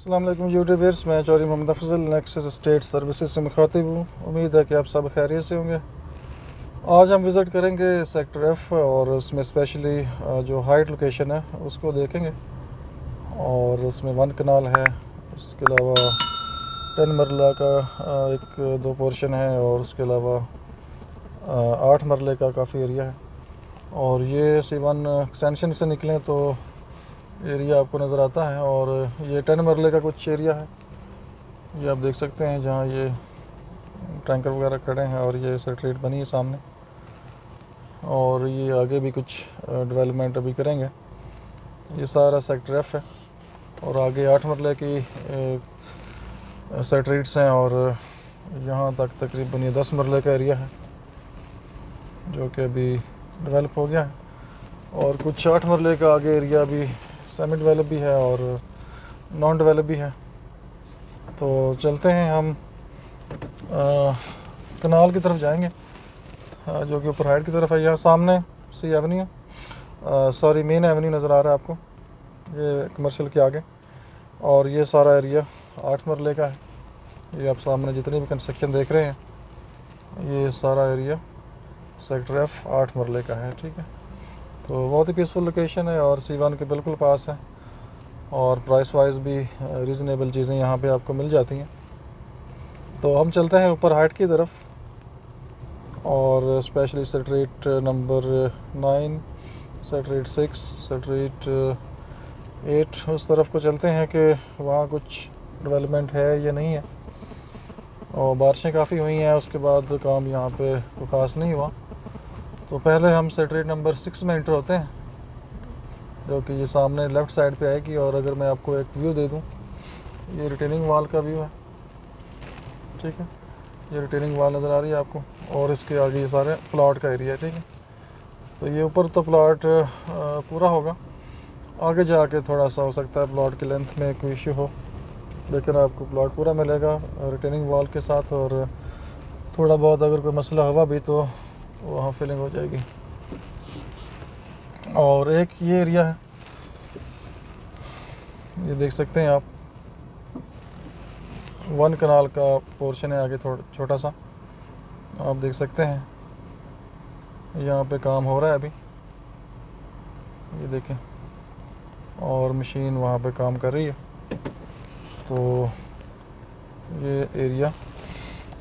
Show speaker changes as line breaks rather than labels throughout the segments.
अस्सलाम वालेकुम यूट्यूबर्स, मैं Chaudhary Mohammad Afzal Nexus State Services से मुखातिब हूँ। उम्मीद है कि आप सब खैरियत से होंगे। आज हम विज़िट करेंगे सेक्टर एफ़ और उसमें स्पेशली जो हाइट लोकेशन है उसको देखेंगे। और उसमें 1 कनाल है, उसके अलावा 10 मरला का एक दो पोर्शन है और उसके अलावा 8 मरले का काफ़ी एरिया है। और ये C1 एक्सटेंशन से निकलें तो एरिया आपको नज़र आता है। और ये 10 मरले का कुछ एरिया है, ये आप देख सकते हैं, जहाँ ये टैंकर वगैरह खड़े हैं और ये स्ट्रीट बनी है सामने। और ये आगे भी कुछ डेवलपमेंट अभी करेंगे। ये सारा सेक्टर एफ़ है और आगे 8 मरले की स्ट्रीट्स हैं और यहाँ तक तकरीबन ये 10 मरले का एरिया है जो कि अभी डेवलप हो गया है। और कुछ 8 मरले का आगे एरिया भी सेमी डेवलप भी है और नॉन डेवलप भी है। तो चलते हैं हम कनाल की तरफ जाएंगे, जो कि ऊपर हाइट की तरफ है। यहाँ सामने सी एवेन्यू सॉरी मेन एवेन्यू नज़र आ रहा है आपको, ये कमर्शियल के आगे। और ये सारा एरिया 8 मरले का है। ये आप सामने जितनी भी कंस्ट्रक्शन देख रहे हैं, ये सारा एरिया सेक्टर एफ़ 8 मरले का है। ठीक है, तो बहुत ही पीसफुल लोकेशन है और C1 के बिल्कुल पास है और प्राइस वाइज भी रीज़नेबल चीज़ें यहाँ पे आपको मिल जाती हैं। तो हम चलते हैं ऊपर हाइट की तरफ और specially street number 9, street 6, street 8 उस तरफ को चलते हैं कि वहाँ कुछ डेवलपमेंट है या नहीं है। और बारिशें काफ़ी हुई हैं, उसके बाद काम यहाँ पे कोई ख़ास नहीं हुआ। तो पहले हम स्ट्रीट नंबर 6 में एंटर होते हैं, जो कि ये सामने लेफ़्ट साइड पे आएगी। और अगर मैं आपको एक व्यू दे दूँ, ये रिटेनिंग वाल का व्यू है। ठीक है, ये रिटेनिंग वाल नज़र आ रही है आपको और इसके आगे ये सारे प्लॉट का एरिया है। ठीक है, तो ये ऊपर तो प्लॉट पूरा होगा, आगे जाके थोड़ा सा हो सकता है प्लॉट की लेंथ में कोई इशू हो, लेकिन आपको प्लॉट पूरा मिलेगा रिटेनिंग वाल के साथ। और थोड़ा बहुत अगर कोई मसला हुआ भी तो वहाँ फिलिंग हो जाएगी। और एक ये एरिया है, ये देख सकते हैं आप, 1 कनाल का पोर्शन है आगे, थोड़ा छोटा सा आप देख सकते हैं। यहाँ पे काम हो रहा है अभी, ये देखें, और मशीन वहाँ पे काम कर रही है। तो ये एरिया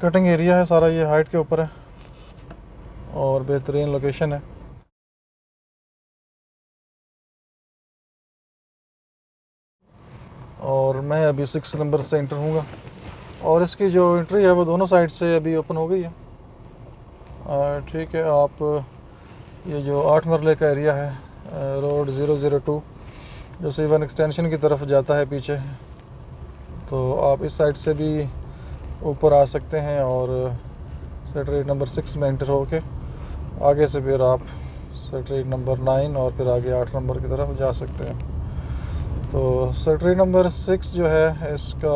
कटिंग एरिया है सारा, ये हाइट के ऊपर है और बेहतरीन लोकेशन है। और मैं अभी 6 नंबर से एंटर हूँगा और इसकी जो एंट्री है वो दोनों साइड से अभी ओपन हो गई है। ठीक है, आप ये जो 8 मरले का एरिया है, रोड 002 जो C1 एक्सटेंशन की तरफ जाता है पीछे, तो आप इस साइड से भी ऊपर आ सकते हैं और स्ट्रीट नंबर 6 में एंटर होके आगे से फिर आप स्ट्रीट नंबर 9 और फिर आगे 8 नंबर की तरफ जा सकते हैं। तो स्ट्रीट नंबर 6 जो है, इसका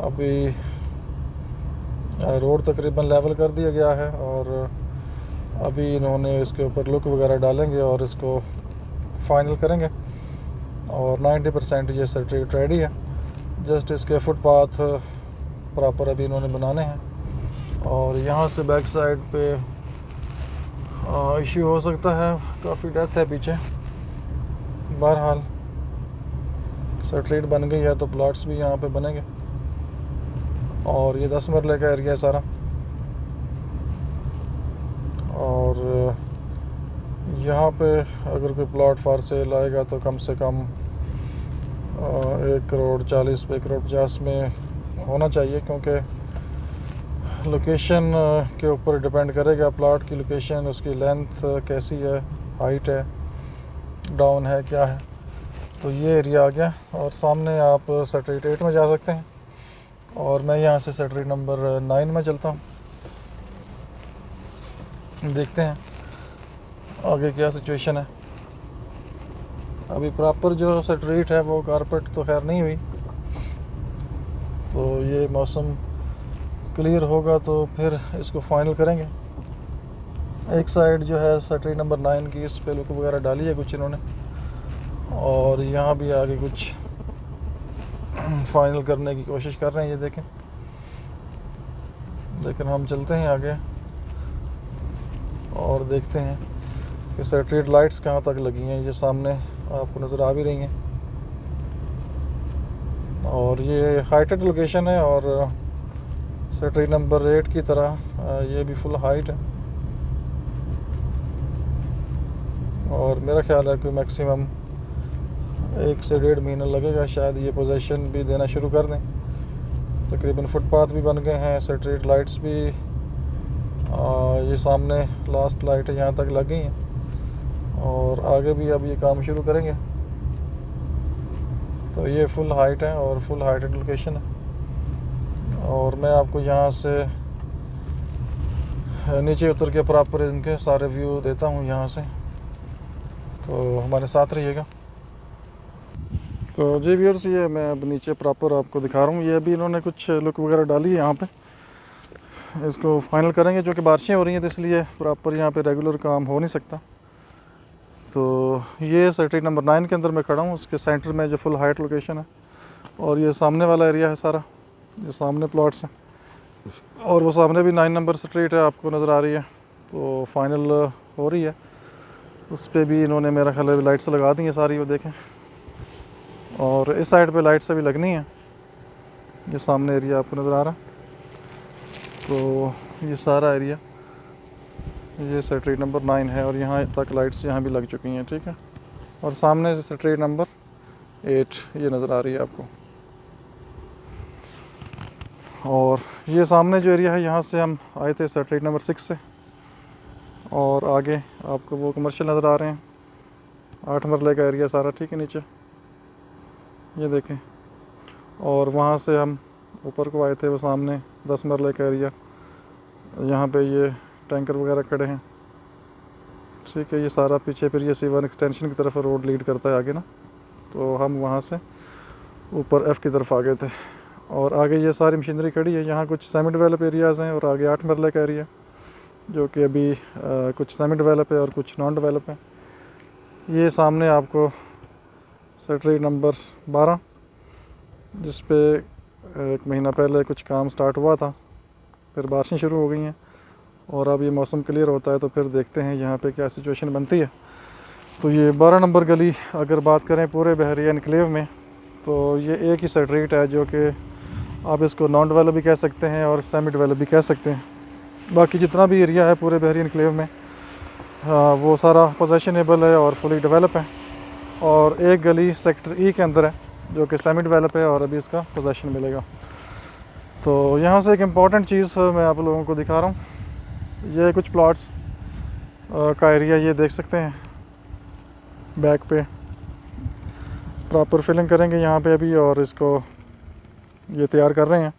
अभी रोड तकरीबन लेवल कर दिया गया है और अभी इन्होंने इसके ऊपर लुक वगैरह डालेंगे और इसको फाइनल करेंगे। और 90% ये स्ट्रीट रेडी है, जस्ट इसके फुटपाथ प्रॉपर अभी इन्होंने बनाने हैं। और यहाँ से बैक साइड पे इश्यू हो सकता है, काफ़ी डेप्थ है पीछे। बहरहाल स्ट्रीट बन गई है तो प्लॉट्स भी यहाँ पे बनेंगे। और ये 10 मरले का एरिया है सारा। और यहाँ पे अगर कोई प्लॉट फॉर सेल आएगा तो कम से कम 1 करोड़ 40 पे 1 करोड़ 50 में होना चाहिए, क्योंकि लोकेशन के ऊपर डिपेंड करेगा। प्लॉट की लोकेशन, उसकी लेंथ कैसी है, हाइट है, डाउन है, क्या है। तो ये एरिया आ गया और सामने आप स्ट्रीट 8 में जा सकते हैं और मैं यहाँ से स्ट्रीट नंबर 9 में चलता हूँ। देखते हैं आगे क्या सिचुएशन है। अभी प्रॉपर जो स्ट्रीट है वो कारपेट तो खैर नहीं हुई, तो ये मौसम क्लियर होगा तो फिर इसको फाइनल करेंगे। एक साइड जो है स्ट्रीट नंबर 9 की, इस पे लुक वगैरह डाली है कुछ इन्होंने, और यहाँ भी आगे कुछ फाइनल करने की कोशिश कर रहे हैं, ये देखें। लेकिन हम चलते हैं आगे और देखते हैं कि स्ट्रीट लाइट्स कहाँ तक लगी हैं। ये सामने आपको नज़र आ भी रही हैं, और ये हाइटेड लोकेशन है, और स्ट्रीट नंबर 8 की तरह ये भी फुल हाइट है। और मेरा ख्याल है कि मैक्सिमम 1 से 1.5 महीना लगेगा शायद ये पोजीशन भी देना शुरू कर दें। तकरीबन फुटपाथ भी बन गए हैं, स्ट्रीट लाइट्स भी ये सामने लास्ट लाइट है यहाँ तक लग गई हैं, और आगे भी अब ये काम शुरू करेंगे। तो ये फुल हाइट है और फुल हाइटेड लोकेशन है। और मैं आपको यहाँ से नीचे उतर के प्रॉपर इनके सारे व्यू देता हूँ यहाँ से, तो हमारे साथ रहिएगा। तो जी व्यूअर्स, ये मैं अब नीचे प्रॉपर आपको दिखा रहा हूँ। ये अभी इन्होंने कुछ लुक वगैरह डाली है यहाँ पे, इसको फाइनल करेंगे। जो कि बारिशें हो रही हैं तो इसलिए प्रॉपर यहाँ पे रेगुलर काम हो नहीं सकता। तो ये स्ट्रीट नंबर 9 के अंदर मैं खड़ा हूँ, उसके सेंटर में जो फुल हाइट लोकेशन है। और ये सामने वाला एरिया है सारा, ये सामने प्लॉट्स हैं, और वो सामने भी 9 नंबर स्ट्रीट है, आपको नज़र आ रही है। तो फाइनल हो रही है, उस पर भी इन्होंने मेरा ख्याल है लाइट्स लगा दी हैं सारी, वो देखें। और इस साइड पे लाइट्स अभी लगनी है। ये सामने एरिया आपको नज़र आ रहा है, तो ये सारा एरिया ये स्ट्रीट नंबर 9 है, और यहाँ तक लाइट्स यहाँ भी लग चुकी हैं, ठीक है। और सामने से स्ट्रीट नंबर 8 ये नज़र आ रही है आपको। और ये सामने जो एरिया है, यहाँ से हम आए थे स्ट्रीट नंबर 6 से, और आगे आपको वो कमर्शियल नज़र आ रहे हैं। 8 मरले का एरिया सारा, ठीक है, नीचे ये देखें। और वहाँ से हम ऊपर को आए थे, वो सामने 10 मरले का एरिया, यहाँ पे ये टैंकर वगैरह खड़े हैं, ठीक है। ये सारा पीछे फिर ये C1 एक्सटेंशन की तरफ रोड लीड करता है आगे ना, तो हम वहाँ से ऊपर F की तरफ आ गए थे। और आगे ये सारी मशीनरी खड़ी है। यहाँ कुछ सेमी डेवलप एरियाज़ हैं, और आगे 8 मरले का एरिया जो कि अभी कुछ सेमी डेवलप है और कुछ नॉन डेवलप है। ये सामने आपको स्ट्रीट नंबर 12, जिस पे 1 महीना पहले कुछ काम स्टार्ट हुआ था, फिर बारिशें शुरू हो गई हैं, और अब ये मौसम क्लियर होता है तो फिर देखते हैं यहाँ पे क्या सिचुएशन बनती है। तो ये 12 नंबर गली अगर बात करें पूरे बहरिया एनक्लेव में, तो ये एक ही स्ट्रीट है जो कि आप इसको नॉन डेवलप भी कह सकते हैं और सेमी डेवलप भी कह सकते हैं। बाकी जितना भी एरिया है पूरे बहरिया एनक्लेव में वो सारा पोजेशनेबल है और फुली डेवलप है। और एक गली सेक्टर E के अंदर है जो कि सेमी डेवलप है, और अभी इसका पोजेशन मिलेगा। तो यहाँ से एक इम्पॉर्टेंट चीज़ मैं आप लोगों को दिखा रहा हूँ। ये कुछ प्लॉट्स का एरिया ये देख सकते हैं, बैक पे प्रॉपर फिलिंग करेंगे यहाँ पे अभी, और इसको ये तैयार कर रहे हैं,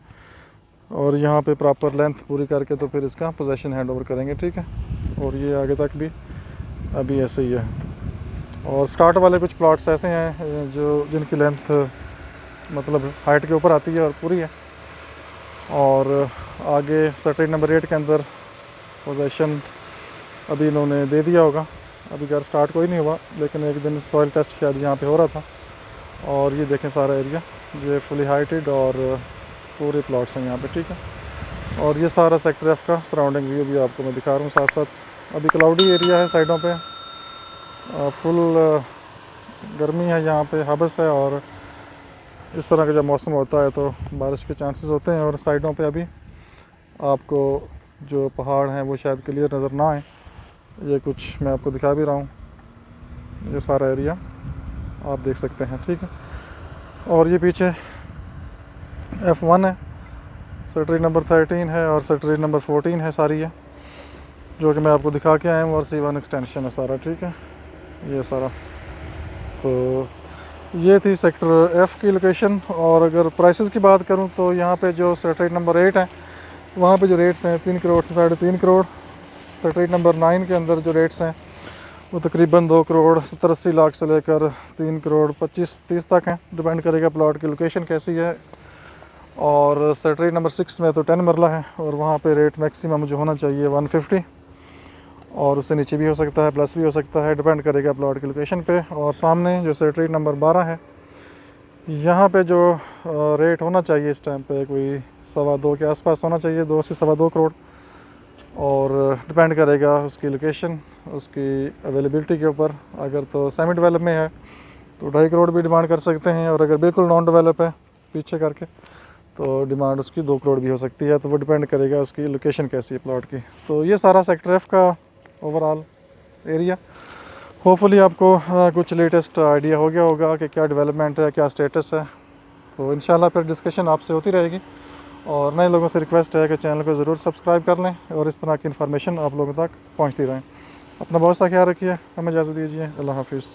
और यहाँ पे प्रॉपर लेंथ पूरी करके तो फिर इसका पोजेशन हैंड ओवर करेंगे, ठीक है। और ये आगे तक भी अभी ऐसे ही है। और स्टार्ट वाले कुछ प्लॉट्स ऐसे हैं जो जिनकी लेंथ मतलब हाइट के ऊपर आती है और पूरी है। और आगे स्ट्रीट नंबर 8 के अंदर पोजेशन अभी इन्होंने दे दिया होगा। अभी घर स्टार्ट कोई नहीं हुआ, लेकिन एक दिन सॉइल टेस्ट शायद यहाँ पे हो रहा था। और ये देखें सारा एरिया, ये फुली हाइटेड और पूरे प्लॉट्स हैं यहाँ पे, ठीक है। और ये सारा सेक्टर F का सराउंडिंग व्यू भी आपको मैं दिखा रहा हूँ साथ साथ। अभी क्लाउडी एरिया है साइडों पे, फुल गर्मी है यहाँ पे, हबस है, और इस तरह का जब मौसम होता है तो बारिश के चांसेस होते हैं। और साइडों पे अभी आपको जो पहाड़ हैं वो शायद क्लियर नज़र ना आए, ये कुछ मैं आपको दिखा भी रहा हूँ। ये सारा एरिया आप देख सकते हैं, ठीक है। और ये पीछे F1 है, स्ट्रीट नंबर 13 है और स्ट्रीट नंबर 14 है सारी है, जो कि मैं आपको दिखा के आया हूँ। और C1 एक्सटेंशन है सारा, ठीक है, ये सारा। तो ये थी सेक्टर F की लोकेशन। और अगर प्राइसेस की बात करूँ तो यहाँ पे जो स्ट्रीट नंबर 8 है वहाँ पे जो रेट्स हैं 3 करोड़ से 3.5 करोड़। स्ट्रीट नंबर 9 के अंदर जो रेट्स हैं वो तकरीबन 2 करोड़ 70-80 लाख से लेकर 3 करोड़ 25-30 तक हैं, डिपेंड करेगा प्लॉट की लोकेशन कैसी है। और स्ट्रीट नंबर 6 में तो 10 मरला है, और वहाँ पे रेट मैक्सिमम जो होना चाहिए 150, और उससे नीचे भी हो सकता है, प्लस भी हो सकता है, डिपेंड करेगा प्लॉट की लोकेशन पे। और सामने जो स्ट्रीट नंबर 12 है यहाँ पे जो रेट होना चाहिए इस टाइम पे कोई 2.25 के आसपास होना चाहिए, 2 से 2.25 करोड़। और डिपेंड करेगा उसकी लोकेशन, उसकी अवेलेबिलिटी के ऊपर। अगर तो सेमी डेवलप में है तो 2.5 करोड़ भी डिमांड कर सकते हैं, और अगर बिल्कुल नॉन डेवलप है पीछे करके तो डिमांड उसकी 2 करोड़ भी हो सकती है। तो वो डिपेंड करेगा उसकी लोकेशन कैसी है प्लॉट की। तो ये सारा सेक्टर एफ का ओवरऑल एरिया। होपफुली आपको कुछ लेटेस्ट आइडिया हो गया होगा कि क्या डेवलपमेंट है, क्या स्टेटस है। तो इंशाल्लाह फिर डिस्कशन आपसे होती रहेगी। और नए लोगों से रिक्वेस्ट है कि चैनल को ज़रूर सब्सक्राइब कर लें और इस तरह की इन्फॉर्मेशन आप लोगों तक पहुंचती रहें। अपना बहुत सा ख्याल रखिए, हमें इजाज़त दीजिए, अल्लाह हाफिज़।